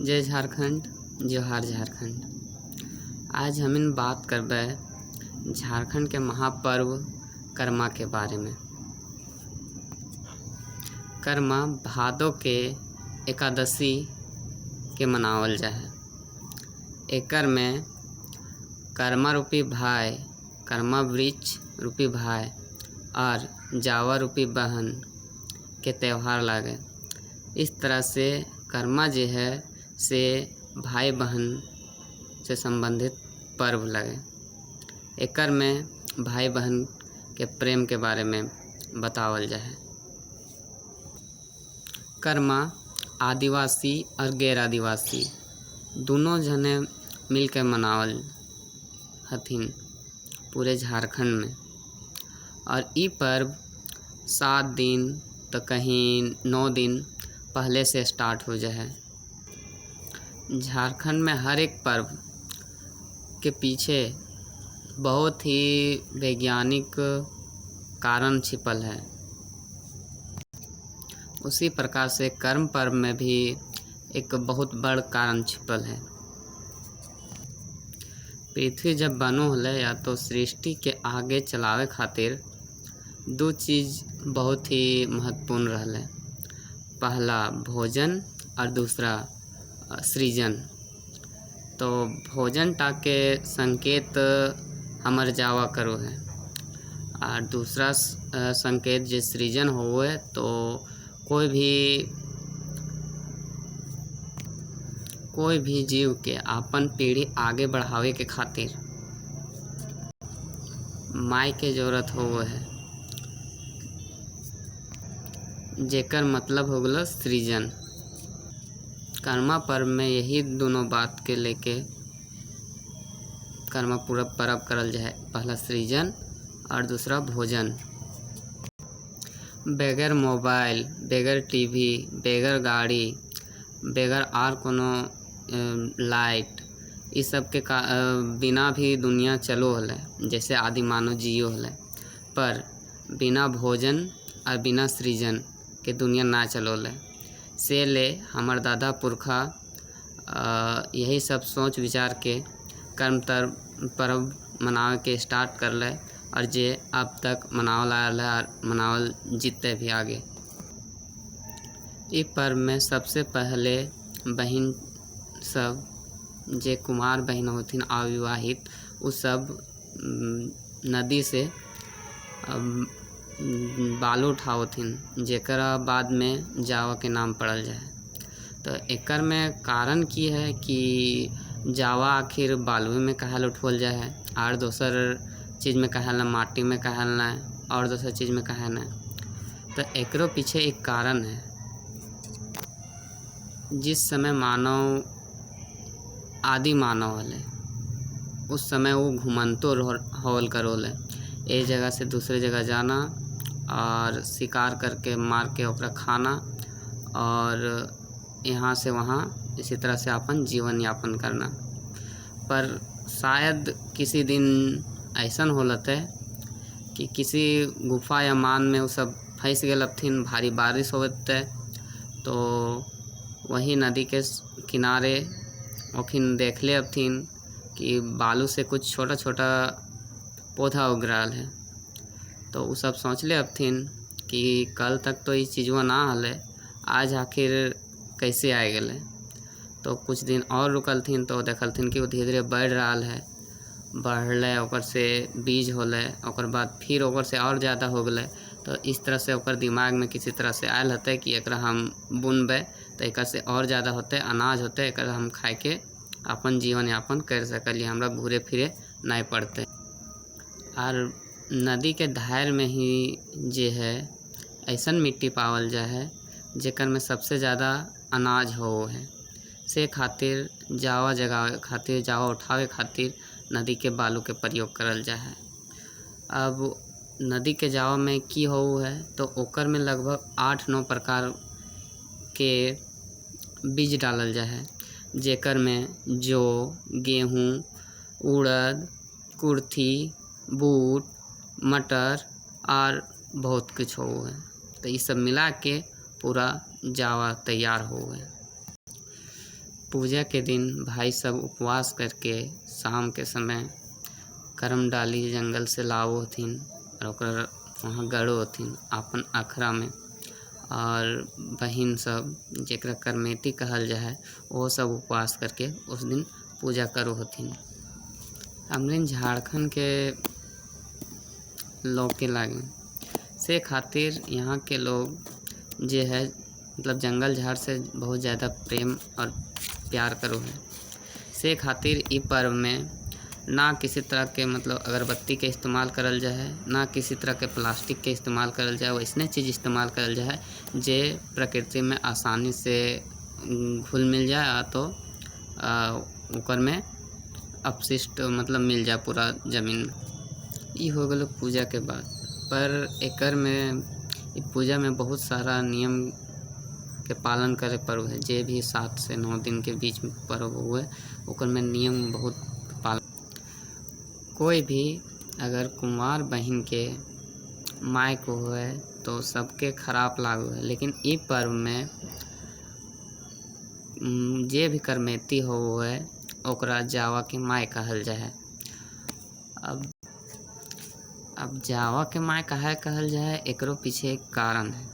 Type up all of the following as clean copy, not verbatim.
जय झारखंड, जोहार झारखंड। आज हम बात करबे झारखंड के महापर्व करमा के बारे में। करमा भादो के एकादशी के मनावल जाए। एकर में करमा रूपी भाई, करमा वृक्ष रूपी भाई और जावा रूपी बहन के त्यौहार लागे। इस तरह से करमा जो है से भाई बहन से संबंधित पर्व लगे। एकर में भाई बहन के प्रेम के बारे में बतावल जाए। करमा आदिवासी और गैर आदिवासी दोनों जने मिलकर मनावल हथिन पूरे झारखंड में। और ई पर्व 7 दिन तो कहीं 9 दिन पहले से स्टार्ट हो जाए। झारखंड में हर एक पर्व के पीछे बहुत ही वैज्ञानिक कारण छिपल है। उसी प्रकार से कर्म पर्व में भी एक बहुत बड़ कारण छिपल है। पृथ्वी जब बनो होले या तो सृष्टि के आगे चलावे खातिर 2 चीज़ बहुत ही महत्वपूर्ण रहले। पहला भोजन और दूसरा सृजन। तो भोजन टाके संकेत हमर जावा करो है और दूसरा संकेत जो सृजन होवे तो कोई भी जीव के अपन पीढ़ी आगे बढ़ावे के खातिर माई के जरूरत होवे है, जेकर मतलब हो गलो सृजन। कर्मा पर्व में यही दोनों बात के लेके कर्मा पूरा पर्व करल जाए। पहला सृजन और दूसरा भोजन। बगैर मोबाइल, बगैर टीवी, बगैर गाड़ी, बगैर और कोनो लाइट, इस सब के बिना भी दुनिया चलो हले, जैसे आदि मानव जियो हले। पर बिना भोजन और बिना सृजन के दुनिया ना चलोले। से ले हमार दादा पुरखा यही सब सोच विचार के कर्म पर्व मनावे के स्टार्ट कर ले और जे अब तक मनावल आयल है और मनावल जीते भी आगे। इस पर्व में सबसे पहले बहन सब जे कुमार बहन होथिन अविवाहित उ सब नदी से बालू उठावथिन, जेकरा बाद में जावा के नाम पड़ल जाए। तो एकर में कारण की है कि जावा आखिर बालू में कहल उठवल जाए और दोसर चीज़ में कहल ना, माटी में कहल ना और दोसर चीज़ में कहल ना। तो एकरो पीछे एक कारण है। जिस समय मानव आदि मानव हले उस समय वो घुमंतो होल करोले। एक जगह से दूसरे जगह जाना और शिकार करके मार के ओकरा खाना और यहाँ से वहाँ इसी तरह से अपन जीवन यापन करना। पर शायद किसी दिन ऐसा होलते कि किसी गुफा या मान में वो सब फंस गए हथिन, भारी बारिश होते तो वही नदी के किनारे ओखिन देख ले हथिन कि बालू से कुछ छोटा छोटा पौधा उग रहा है। तो वो सब सोच ले हथिन कि कल तक तो ये चीज़वा ना हले, आज आखिर कैसे आ गए। तो कुछ दिन और रुकलथिन तो देखलथिन कि वो धीरे धीरे बढ़ रहा है, बढ़ले ओकर से बीज होले, ओकर बाद फिर ओकर से और ज़्यादा हो गए। तो इस तरह से ओकर दिमाग में किसी तरह से आयल होते कि एकरा हम बुनबे तो एक से और ज़्यादा होते अनाज होते, एक हम खाए के अपन जीवन यापन कर सकली, हमरा घूरे फिरे नहीं पड़ते। और नदी के धार में ही जे है ऐसा मिट्टी पावल जाए जेकर में सबसे ज़्यादा अनाज हो है। से खातिर जावा जगावे खातिर, जावा उठावे खातिर नदी के बालू के प्रयोग करल जाए। अब नदी के जावा में की हो है तो ओकर में लगभग 8-9 प्रकार के बीज डालल जाए, जेकर में जौ, गेहूँ, उड़द, कुर्थी, बूट, मटर और बहुत कुछ हो है। तो ये सब मिला के पूरा जावा तैयार हो गए। पूजा के दिन भाई सब उपवास करके शाम के समय करम डाली जंगल से लावो हथिन और ओकर वहाँ गड़ो हथिन अपन अखरा में। और बहिन सब जेकरा करमेती कहल जाए वो सब उपवास करके उस दिन पूजा करो हथिन। हमरे झारखंड के लोग के लागे से खातिर यहाँ के लोग जे है मतलब जंगल झाड़ से बहुत ज़्यादा प्रेम और प्यार करो है। से खातिर ई पर्व में ना किसी तरह के मतलब अगरबत्ती के इस्तेमाल करल जाए, ना किसी तरह के प्लास्टिक के इस्तेमाल करल जाए। वैसने चीज़ इस्तेमाल करल जाए जे प्रकृति में आसानी से घुल मिल जाए तो ओकर में अपशिष्ट मतलब मिल जाए पूरा ज़मीन में। ई हो गलो पूजा के बाद। पर एकर में ई पूजा में बहुत सारा नियम के पालन करे पर्व है। जे भी 7 से 9 दिन के बीच में पर्व हुए ओकर में नियम बहुत पालन। कोई भी अगर कुंवार बहन के माय को हुए तो सबके खराब लागू है, लेकिन ई पर्व में जे भी करमेती हो है ओकरा जावा के माय कहल जाए। अब जावा के माय काहे कहल जाए एकरो पीछे एक कारण है।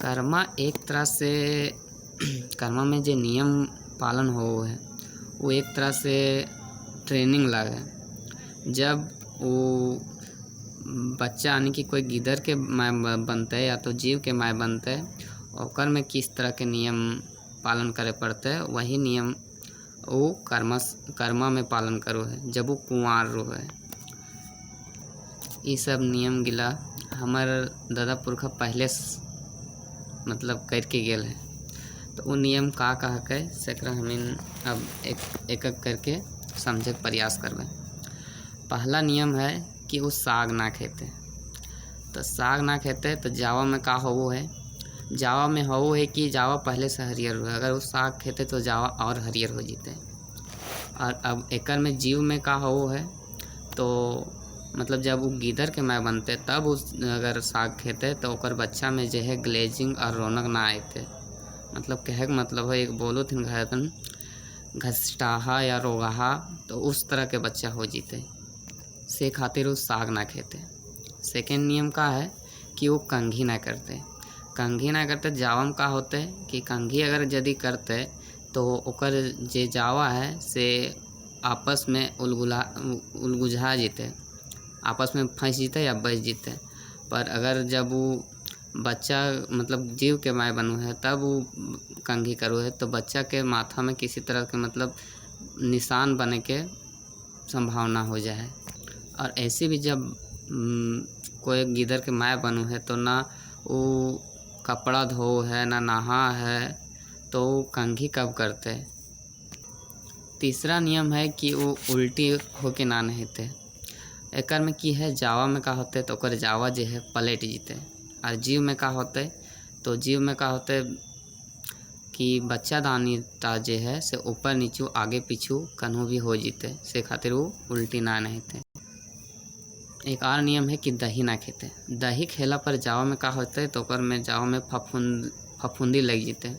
कर्मा एक तरह से कर्मा में जो नियम पालन हो है वो एक तरह से ट्रेनिंग लागे। जब वो बच्चा यानी कि कोई गिदर के माय बनते या तो जीव के माय बनते ओकर में किस तरह के नियम पालन करे पड़ते वही नियम वो कर्मा में पालन करो है जब वो कुंवार रो है। ये सब नियम गिला हमार दादा पुरखा पहले मतलब करके गेल है। तो वो नियम का कह के सेकरा हमिन अब एक करके समझे के प्रयास करबे। पहला नियम है कि वो साग ना खेते। तो साग ना खेते तो जावा में का हो है, जावा में हो है कि जावा पहले से हरियर हो। अगर वो साग खेते तो जावा और हरियर हो जीते। और अब एकर में जीव में का हो है तो मतलब जब वो गिदर के माय बनते तब उस अगर साग खेते तो ओकर बच्चा में जो है ग्लेजिंग और रौनक ना आते। मतलब कहे का मतलब है एक बोलो थिन घायतन घसटाहा या रोगाहा तो उस तरह के बच्चा हो जीते। से खातिर वो साग ना खेते। सेकेंड नियम का है कि वो कंघी ना करते। कंघी ना करते जावा में का होते कि कंघी अगर यदि करते तो ओकर जे जावा है से आपस में उलगुझा जीते, आपस में फंस जीते या बच जीते। पर अगर जब वो बच्चा मतलब जीव के माय बनू है तब वो कंघी करो है तो बच्चा के माथा में किसी तरह के मतलब निशान बने के संभावना हो जाए। और ऐसे भी जब कोई गिदर के माय बनू है तो ना वो कपड़ा धो है ना नहा है तो कंघी कब करते। तीसरा नियम है कि वो उल्टी होके ना नहाते। एकर में की है जावा में का होते तो ओकर जावा जो है पलट जीते। और जीव में का होते तो जीव में का होते कि बच्चादानी ता जे है से ऊपर नीचू आगे पीछू कन्हू भी हो जीते। से खातिर वो उल्टी ना नहाते। एक और नियम है कि दही ना खेते। दही खेला पर जावा में का होते तो ओकर में जावा में फफूंदी लग जीते।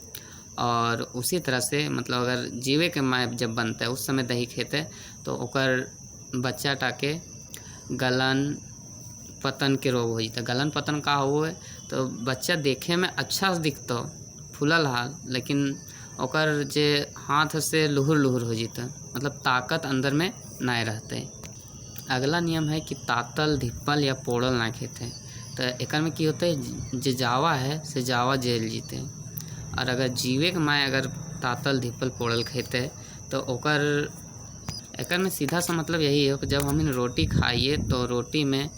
और उसी तरह से मतलब अगर जीवे के माय जब बनते उस समय दही खेते तो ओकर बच्चा टाके गलन पतन के रोग हो जाता। गलन पतन का हो है तो बच्चा देखे में अच्छा दिखता फूलल हाल, लेकिन ओकर जे हाथ से लुहुर लुहुर हो जाता मतलब ताकत अंदर में ना रहते। अगला नियम है कि तातल धिप्पल या पोड़ल ना खेते। तो एकर में की होता है जे जावा है से जावा जेल जीते। और अगर जीवे के माय अगर तातल धिप्पल पोड़ल खेते तो ओकर एकर में सीधा सा मतलब यही है कि जब हम रोटी खाइए तो रोटी में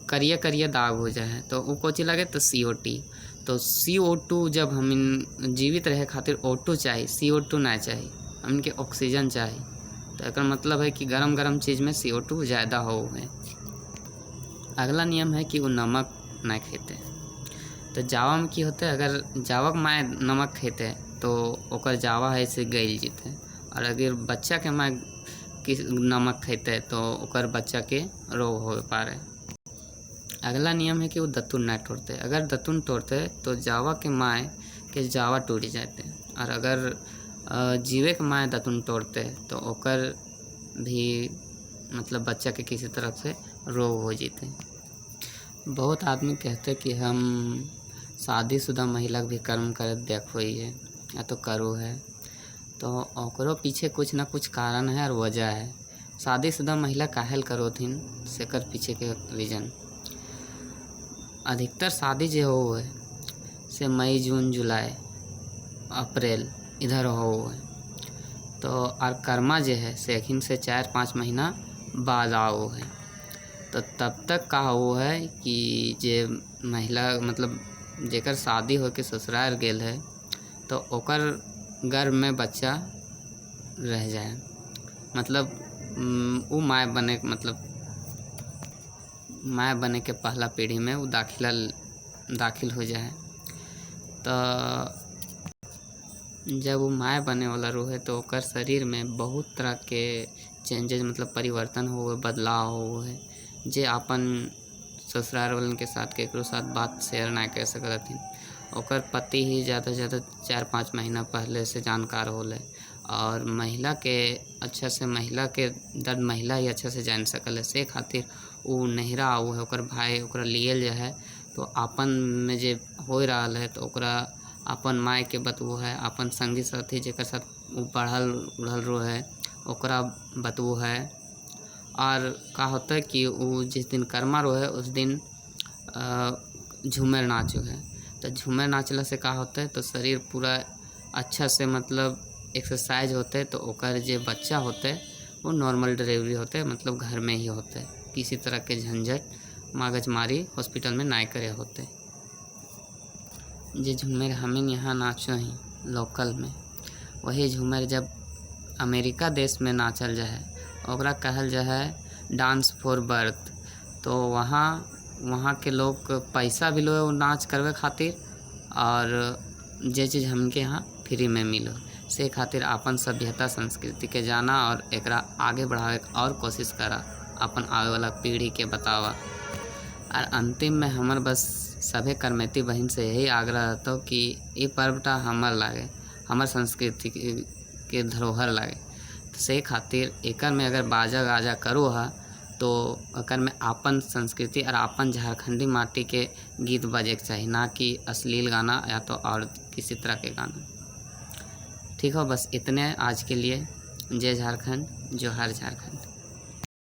करिया करिया दाग हो जाए तो वो कोची लगे तो CO2। तो CO2 जब हम जीवित रहे खातिर O2 चाहिए, CO2 ना चाहिए, हमके ऑक्सीजन चाहिए। तो एकर मतलब है कि गरम गरम चीज़ में CO2 ज़्यादा हो है। अगला नियम है कि वो नमक ना खेते। तो जावा में की होते अगर जावा के माय नमक खेते तो ओकर जावा है से गल जीते। और अगर बच्चा के माय नमक खेते तो ओकर बच्चा के रोग हो पारे। अगला नियम है कि वो दतुन ना तोड़ते। अगर दतुन तोड़ते तो जावा के माय के जावा टूट जाते। और अगर जीवे के माए दतुन तोड़ते तो ओकर भी मतलब बच्चा के किसी तरह से रोग हो जीते। बहुत आदमी कहते कि हम शादीशुदा महिला भी कर्म करत देखो है या तो करो है, तो ओकरो पीछे कुछ ना कुछ कारण है और वजह है। शादीशुदा महिला काहेल करोथिन सेकर पीछे के रीजन अधिकतर शादी जो हो है से मई जून जुलाई अप्रैल इधर हो है, तो और कर्मा जो है से अखिन से 4-5 महीना बाद आओ है। तो तब तक का वो है कि जे महिला मतलब जेकर शादी हो के ससुराल गेल है तो ओकर गर्भ में बच्चा रह जाए, मतलब वो माय बने के पहला पीढ़ी में वो दाखिल हो जाए। तो जब वो माय बने वाला रहे तो ओकर शरीर में बहुत तरह के चेंजेस मतलब परिवर्तन हो बदलाव हो है, जे अपन ससुराल वालन के साथ केकरो साथ बात शेयर ना कर सकथिन। ओकर पति ही ज़्यादा से ज़्यादा 4-5 महीना पहले से जानकार होले और महिला के अच्छा से महिला के दर्द महिला ही अच्छा से जान सकल से खातिर वो नहिरा आऊ है ओकर भाई ओकरा लियल जा है। तो आपन में जे हो रहा है तो ओकरा अपन माय के बतबू है, अपन संगी साथी जेकर साथ वो पढ़ल उढ़ल रो है ओकरा बतबू है। और का होता है कि वो जिस दिन कर्मा रो है उस दिन झूमर नाचो है। तो झूमर नाचला से का होता है तो शरीर पूरा अच्छा से मतलब एक्सरसाइज होते है, तो ओकर जे बच्चा होते है वो नॉर्मल डिलीवरी होते है, मतलब घर में ही होते है, किसी तरह के झंझट मगजमारी हॉस्पिटल में ना करे होते। जे झूमर हमें यहाँ नाचो ही लोकल में, वही झूमर जब अमेरिका देश में नाचल जाए ओकरा कहल जाए डांस फॉर बर्थ। तो वहाँ के लोग पैसा भी लो नाच करवे खातिर और जे चीज़ हमके यहाँ फ्री में मिलो से खातिर अपन सभ्यता संस्कृति के जाना और एकरा आगे बढ़ावे और कोशिश करा, अपन आवे वाला पीढ़ी के बतावा। और अंतिम में हमर बस सभे कर्मेती बहन से यही आग्रह रहता कि ये पर्वटा हमर लागे, हमर संस्कृति के धरोहर लागे। तो से खातिर एकर में अगर बाजा गाजा करो है तो एकर में आपन संस्कृति और आपन झारखंडी माटी के गीत बजे के चाहिए, ना कि अश्लील गाना या तो और किसी तरह के गाना। ठीक हो, बस इतने आज के लिए। जय झारखंड, जोहार झारखंड।